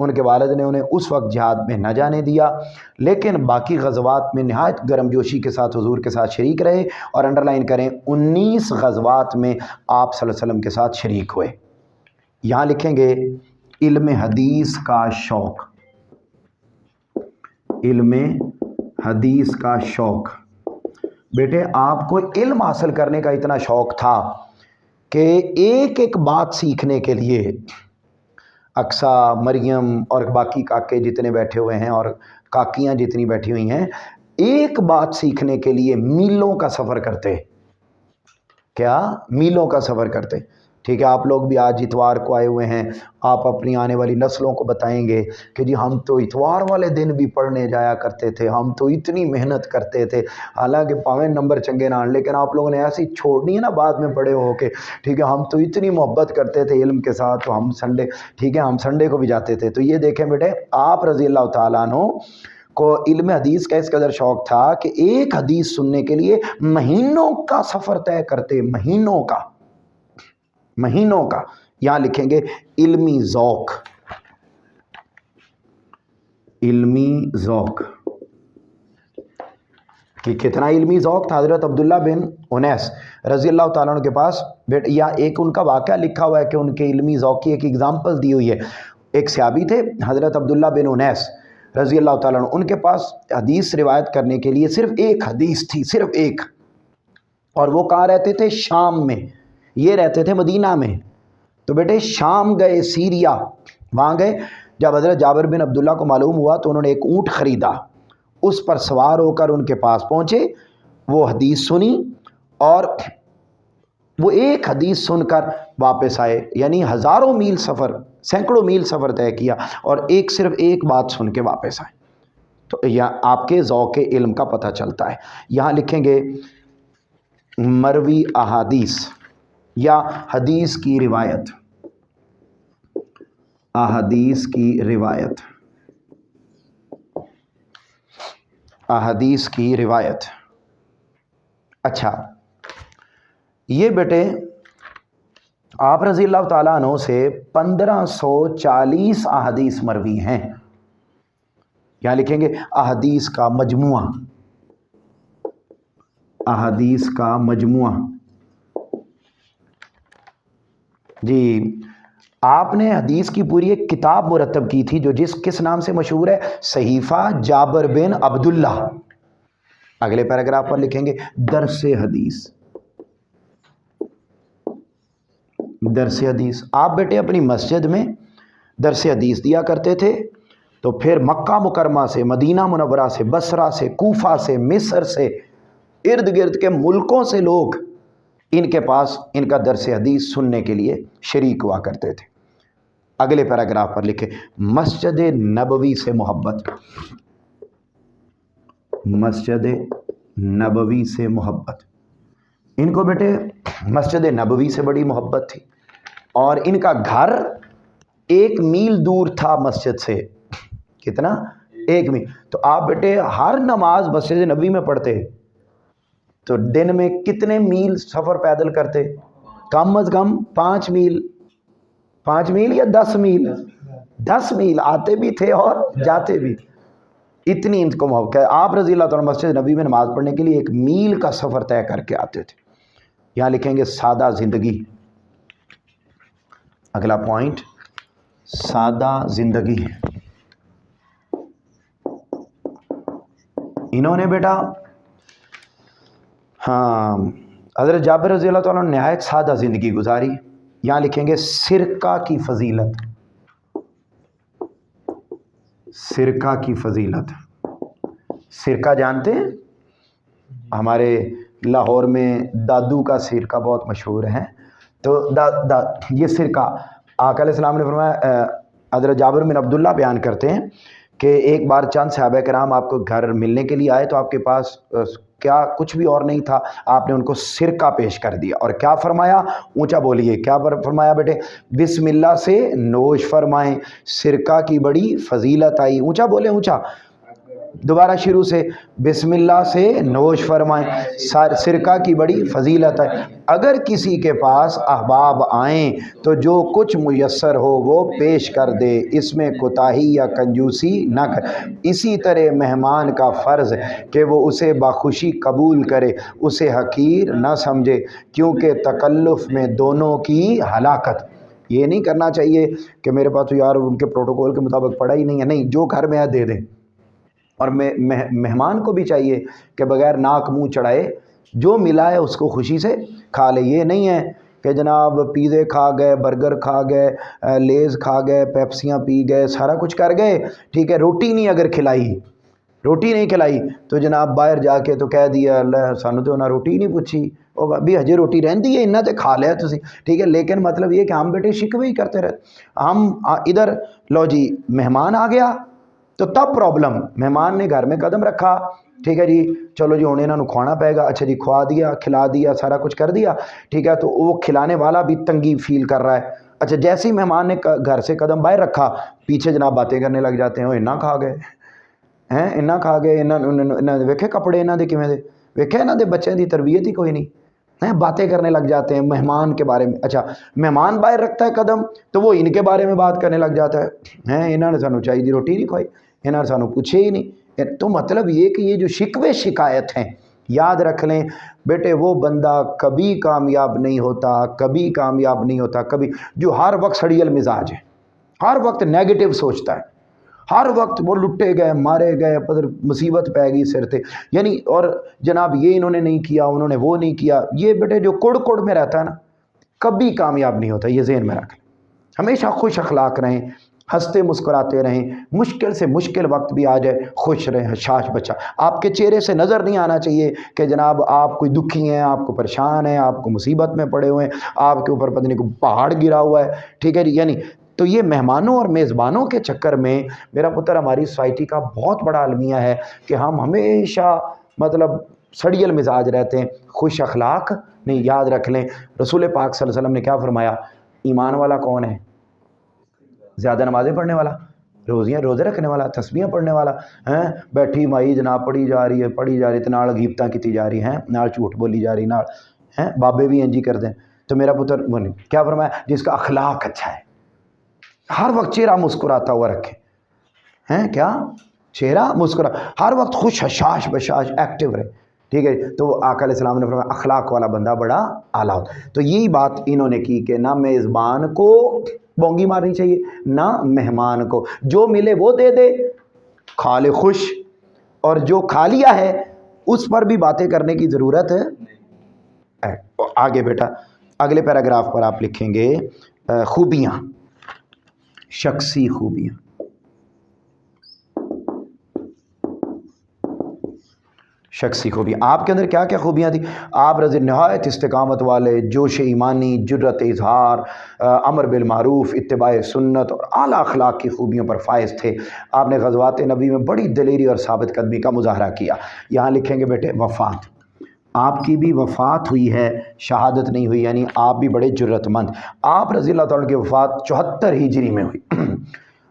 ان کے والد نے انہیں اس وقت جہاد میں نہ جانے دیا، لیکن باقی غزوات میں نہایت گرم جوشی کے ساتھ حضور کے ساتھ شریک رہے، اور انڈر لائن کریں 19 غزوات میں آپ صلی اللہ علیہ وسلم کے ساتھ شریک ہوئے۔ یہاں لکھیں گے علم حدیث کا شوق، علم حدیث کا شوق۔ بیٹے آپ کو علم حاصل کرنے کا اتنا شوق تھا کہ ایک ایک بات سیکھنے کے لیے اقصا، مریم اور باقی کاکے جتنے بیٹھے ہوئے ہیں اور کاکیاں جتنی بیٹھی ہوئی ہیں، ایک بات سیکھنے کے لیے میلوں کا سفر کرتے۔ کیا؟ میلوں کا سفر کرتے۔ ٹھیک ہے، آپ لوگ بھی آج اتوار کو آئے ہوئے ہیں، آپ اپنی آنے والی نسلوں کو بتائیں گے کہ جی ہم تو اتوار والے دن بھی پڑھنے جایا کرتے تھے، ہم تو اتنی محنت کرتے تھے، حالانکہ پاویں نمبر چنگے نان، لیکن آپ لوگوں نے ایسی چھوڑنی ہے نا بعد میں بڑے ہو کے۔ ٹھیک ہے، ہم تو اتنی محبت کرتے تھے علم کے ساتھ، تو ہم سنڈے، ٹھیک ہے، ہم سنڈے کو بھی جاتے تھے۔ تو یہ دیکھیں بیٹے، آپ رضی اللہ تعالیٰ عنہ کو علم حدیث کا اس قدر شوق تھا کہ ایک حدیث سننے کے لیے مہینوں کا سفر طے کرتے، مہینوں کا، مہینوں کا۔ یہاں لکھیں گے علمی ذوق، علمی ذوق کہ کتنا علمی ذوق تھا حضرت عبداللہ بن انیس رضی اللہ تعالیٰ عنہ کے پاس۔ یا ایک ان کا واقعہ لکھا ہوا ہے کہ ان کے علمی ذوق کی ایک اگزامپل دی ہوئی ہے۔ ایک صحابی تھے حضرت عبداللہ بن انیس رضی اللہ تعالیٰ عنہ، ان کے پاس حدیث روایت کرنے کے لیے صرف ایک حدیث تھی، صرف ایک، اور وہ کہاں رہتے تھے؟ شام میں، یہ رہتے تھے مدینہ میں۔ تو بیٹے شام گئے، سیریا، وہاں گئے۔ جب حضرت جابر بن عبداللہ کو معلوم ہوا تو انہوں نے ایک اونٹ خریدا، اس پر سوار ہو کر ان کے پاس پہنچے، وہ حدیث سنی، اور وہ ایک حدیث سن کر واپس آئے، یعنی ہزاروں میل سفر، سینکڑوں میل سفر طے کیا، اور صرف ایک بات سن کے واپس آئے۔ تو یہ آپ کے ذوق علم کا پتہ چلتا ہے۔ یہاں لکھیں گے مروی احادیث یا حدیث کی روایت، احادیث کی روایت، احادیث کی روایت۔ اچھا، یہ بیٹے آپ رضی اللہ تعالیٰ عنہ سے 1540 احادیث مروی ہیں۔ یہاں لکھیں گے احادیث کا مجموعہ، احادیث کا مجموعہ۔ جی آپ نے حدیث کی پوری ایک کتاب مرتب کی تھی جو کس نام سے مشہور ہے؟ صحیفہ جابر بن عبداللہ۔ اگلے پیراگراف پر لکھیں گے درس حدیث، درس حدیث۔ آپ بیٹے اپنی مسجد میں درس حدیث دیا کرتے تھے، تو پھر مکہ مکرمہ سے، مدینہ منورہ سے، بصرہ سے، کوفہ سے، مصر سے، ارد گرد کے ملکوں سے لوگ ان کے پاس ان کا درس حدیث سننے کے لیے شریک ہوا کرتے تھے۔ اگلے پیراگراف پر لکھے مسجد نبوی سے محبت، مسجد نبوی سے محبت۔ ان کو بیٹے مسجد نبوی سے بڑی محبت تھی، اور ان کا گھر 1 میل دور تھا مسجد سے۔ کتنا؟ 1 میل۔ تو آپ بیٹے ہر نماز مسجد نبوی میں پڑھتے، تو دن میں کتنے میل سفر پیدل کرتے؟ کم از کم 5 میل، 5 میل یا 10 میل؟ 10 میل آتے بھی تھے اور جاتے بھی، اتنی ان کو محبت ہے۔ آپ رضی اللہ تعالیٰ مسجد نبوی میں نماز پڑھنے کے لیے 1 میل کا سفر طے کر کے آتے تھے۔ یہاں لکھیں گے سادہ زندگی، اگلا پوائنٹ سادہ زندگی۔ انہوں نے بیٹا حضرت جابر رضی اللہ تعالیٰ نے نہایت سادہ زندگی گزاری۔ یہاں لکھیں گے سرکہ کی فضیلت، سرکہ کی فضیلت۔ سرکہ جانتے ہیں؟ ہمارے لاہور میں دادو کا سرکہ بہت مشہور ہے۔ تو یہ سرکہ آقا علیہ السلام نے فرمایا، حضرت جابر بن عبداللہ بیان کرتے ہیں کہ ایک بار چند صحابہ کرام آپ کو گھر ملنے کے لیے آئے، تو آپ کے پاس کیا کچھ بھی اور نہیں تھا، آپ نے ان کو سرکہ پیش کر دیا، اور کیا فرمایا؟ اونچا بولیے، کیا فرمایا بیٹے؟ بسم اللہ سے نوش فرمائیں، سرکہ کی بڑی فضیلت آئی۔ اونچا بولیں، اونچا، دوبارہ شروع سے بسم اللہ سے نوش فرمائیں، سرکہ کی بڑی فضیلت ہے۔ اگر کسی کے پاس احباب آئیں تو جو کچھ میسر ہو وہ پیش کر دے، اس میں کوتاہی یا کنجوسی نہ کرے۔ اسی طرح مہمان کا فرض ہے کہ وہ اسے بخوشی قبول کرے، اسے حقیر نہ سمجھے، کیونکہ تکلف میں دونوں کی ہلاکت۔ یہ نہیں کرنا چاہیے کہ میرے پاس تو یار ان کے پروٹوکول کے مطابق پڑا ہی نہیں ہے، نہیں، جو گھر میں ہے دے دیں۔ اور مہمان کو بھی چاہیے کہ بغیر ناک منہ چڑھائے جو ملا ہے اس کو خوشی سے کھا لے۔ یہ نہیں ہے کہ جناب پیزے کھا گئے، برگر کھا گئے، لیز کھا گئے، پیپسیاں پی گئے، سارا کچھ کر گئے، ٹھیک ہے، روٹی نہیں اگر کھلائی، روٹی نہیں کھلائی تو جناب باہر جا کے تو کہہ دیا اللہ سانو تو نہ روٹی نہیں پوچھی، وہ بھی ہجے روٹی رہندی ہے انہاں تے کھا لیا تسی، ٹھیک ہے۔ لیکن مطلب یہ کہ ہم بیٹے شکوے ہی کرتے رہتے، ہم ادھر لو جی مہمان آ گیا تو تب پرابلم، مہمان نے گھر میں قدم رکھا، ٹھیک ہے جی، چلو جی ہوں انہوں کھوانا پائے گا، اچھا جی کھوا دیا، کھلا دیا، سارا کچھ کر دیا، ٹھیک ہے، تو وہ کھلانے والا بھی تنگی فیل کر رہا ہے۔ اچھا جیسے ہی مہمان نے گھر سے قدم باہر رکھا، پیچھے جناب باتیں کرنے لگ جاتے ہیں، وہ انہاں کھا گئے ہیں، انہاں کھا گئے، انہاں ویکھے کپڑے انہاں دے کیویں دے، ویکھے انہاں دے بچوں دی تربیت ہی کوئی نہیں ہیں، باتیں کرنے لگ جاتے ہیں مہمان کے بارے میں۔ اچھا مہمان باہر رکھتا ہے قدم تو وہ ان کے بارے میں بات کرنے لگ جاتا ہے، ہیں انہوں نے سانو چاہیے دی روٹی نہیں کھوائی، انہوں نے سانو پوچھے ہی نہیں۔ تو مطلب یہ کہ یہ جو شکوے شکایت ہیں، یاد رکھ لیں بیٹے وہ بندہ کبھی کامیاب نہیں ہوتا، کبھی کامیاب نہیں ہوتا، کبھی جو ہر وقت سڑیل مزاج ہے، ہر وقت نیگیٹو سوچتا ہے، ہر وقت وہ لٹے گئے، مارے گئے، پتہ مصیبت پہ گئی سر تے، یعنی اور جناب یہ انہوں نے نہیں کیا، انہوں نے وہ نہیں کیا، یہ بیٹے جو کڑ کڑ میں رہتا ہے نا کبھی کامیاب نہیں ہوتا، یہ ذہن میں رکھ لیں۔ ہمیشہ خوش اخلاق رہیں، ہنستے مسکراتے رہیں، مشکل سے مشکل وقت بھی آ جائے خوش رہیں، حشاش بچہ۔ آپ کے چہرے سے نظر نہیں آنا چاہیے کہ جناب آپ کوئی دکھی ہیں، آپ کو پریشان ہیں، آپ کو مصیبت میں پڑے ہوئے ہیں، آپ کے اوپر پتہ نہیں کوئی پہاڑ گرا ہوا ہے، ٹھیک ہے جی۔ یعنی تو یہ مہمانوں اور میزبانوں کے چکر میں میرا پتر ہماری سوسائٹی کا بہت بڑا المیہ ہے کہ ہم ہمیشہ مطلب سڑیل مزاج رہتے ہیں، خوش اخلاق نہیں۔ یاد رکھ لیں رسول پاک صلی اللہ علیہ وسلم نے کیا فرمایا، ایمان والا کون ہے؟ زیادہ نمازیں پڑھنے والا، روزے رکھنے والا، تسبیحاں پڑھنے والا، ہیں بیٹھی مائی جناب پڑھی جا رہی ہے تے نال غیبتاں کیتی جا رہی ہیں، نال جھوٹ بولی جا رہی، نال ہیں بابے بھی انجی کر دیں۔ تو میرا پتر وہ نہیں، کیا فرمایا، جس کا اخلاق اچھا ہے، ہر وقت چہرہ مسکراتا ہوا رکھے، ہیں کیا چہرہ مسکرا، ہر وقت خوش حشاش بشاش ایکٹیو رہے، ٹھیک ہے۔ تو آقا علیہ السلام نے فرمایا اخلاق والا بندہ بڑا اعلیٰ ہوتا ہے۔ تو یہی بات انہوں نے کی کہ نہ میزبان کو بونگی مارنی چاہیے، نہ مہمان کو، جو ملے وہ دے دے، کھا لے خوش، اور جو کھا لیا ہے اس پر بھی باتیں کرنے کی ضرورت ہے۔ آگے بیٹا اگلے پیراگراف پر آپ لکھیں گے خوبیاں، شخصی خوبیاں۔ شخصی خوبی آپ کے اندر کیا کیا خوبیاں تھیں؟ آپ رضی نہایت استقامت والے، جوش ایمانی، جرت اظہار، امر بالمعروف، اتباع سنت اور اعلیٰ اخلاق کی خوبیوں پر فائز تھے۔ آپ نے غزوات نبی میں بڑی دلیری اور ثابت قدمی کا مظاہرہ کیا۔ یہاں لکھیں گے بیٹے وفات، آپ کی بھی وفات ہوئی ہے، شہادت نہیں ہوئی، یعنی آپ بھی بڑے جرت مند۔ آپ رضی اللہ تعالیٰ کی وفات 74 ہجری میں ہوئی۔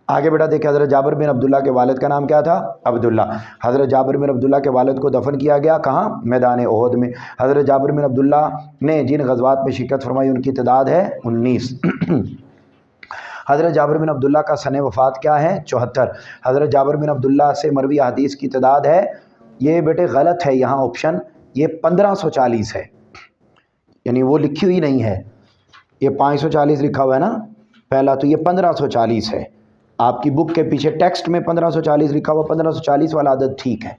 آگے بیٹا دیکھیں حضرت جابر بن عبداللہ کے والد کا نام کیا تھا؟ عبداللہ۔ حضرت جابر بن عبداللہ کے والد کو دفن کیا گیا کہاں؟ میدان احد میں۔ حضرت جابر بن عبداللہ نے جن غزوات میں شرکت فرمائی ان کی تعداد ہے 19۔ حضرت جابر بن عبداللہ کا سن وفات کیا ہے؟ 74۔ حضرت جابر بن عبداللہ سے مروی حدیث کی تعداد ہے، یہ بیٹے غلط ہے یہاں آپشن، یہ 1540 ہے، یعنی وہ لکھی ہوئی نہیں ہے، یہ 540 لکھا ہوا ہے نا پہلا، تو یہ 1540 ہے۔ آپ کی بک کے پیچھے ٹیکسٹ میں 1540 لکھا ہوا، 1540 والا عدد ٹھیک ہے،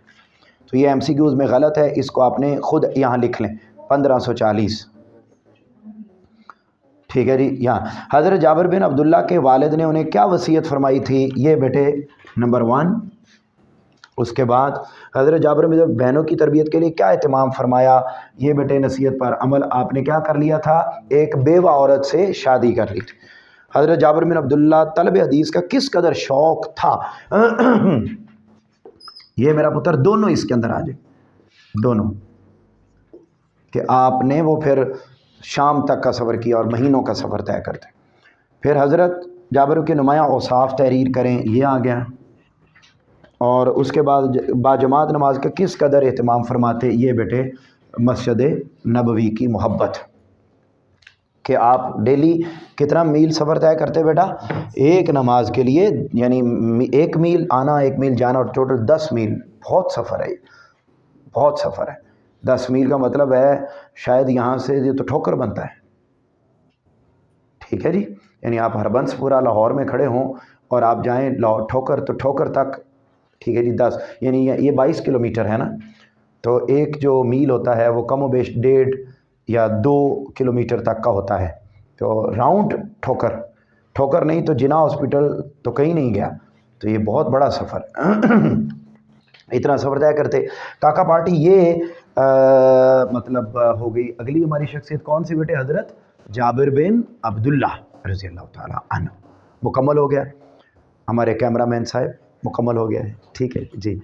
تو یہ ایم سی کیوز میں غلط ہے، اس کو آپ نے خود یہاں لکھ لیں 1540، ٹھیک ہے جی۔ یہاں حضرت جابر بن عبداللہ کے والد نے انہیں کیا وصیت فرمائی تھی؟ یہ بیٹے نمبر 1۔ اس کے بعد حضرت جابر بن بہنوں کی تربیت کے لیے کیا اہتمام فرمایا؟ یہ بیٹے نصیحت پر عمل آپ نے کیا کر لیا تھا؟ ایک بیوہ عورت سے شادی کر لی تھی۔ حضرت جابر بن عبداللہ طلب حدیث کا کس قدر شوق تھا؟ یہ میرا پتر دونوں اس کے اندر آ جائے، دونوں، کہ آپ نے وہ پھر شام تک کا سفر کیا اور مہینوں کا سفر طے کرتے۔ پھر حضرت جابر کے نمایاں اوصاف تحریر کریں، یہ آ گیا۔ اور اس کے بعد باجماعت نماز کا کس قدر اہتمام فرماتے؟ یہ بیٹے مسجد نبوی کی محبت، کہ آپ ڈیلی کتنا میل سفر طے کرتے بیٹا ایک نماز کے لیے، یعنی 1 میل آنا 1 میل جانا، اور ٹوٹل 10 میل. بہت سفر ہے، بہت سفر ہے. 10 میل کا مطلب ہے شاید یہاں سے یہ تو ٹھوکر بنتا ہے. ٹھیک ہے جی، یعنی آپ ہربنس پورا لاہور میں کھڑے ہوں اور آپ جائیں ٹھوکر، تو ٹھوکر تک، ٹھیک ہے جی 10، یعنی یہ 22 کلومیٹر ہے نا. تو ایک جو میل ہوتا ہے وہ کم و بیش 1.5 یا 2 کلومیٹر تک کا ہوتا ہے. تو راؤنڈ ٹھوکر نہیں تو جنا ہاسپٹل تو کہیں نہیں گیا. تو یہ بہت بڑا سفر اتنا سفر طے کرتے. کاکا پارٹی یہ مطلب ہو گئی. اگلی ہماری شخصیت کون سی بیٹے؟ حضرت جابر بن عبداللہ رضی اللہ تعالیٰ عنہ. مکمل ہو گیا. ہمارے کیمرہ مین صاحب مکمل ہو گیا ہے. ٹھیک ہے جی.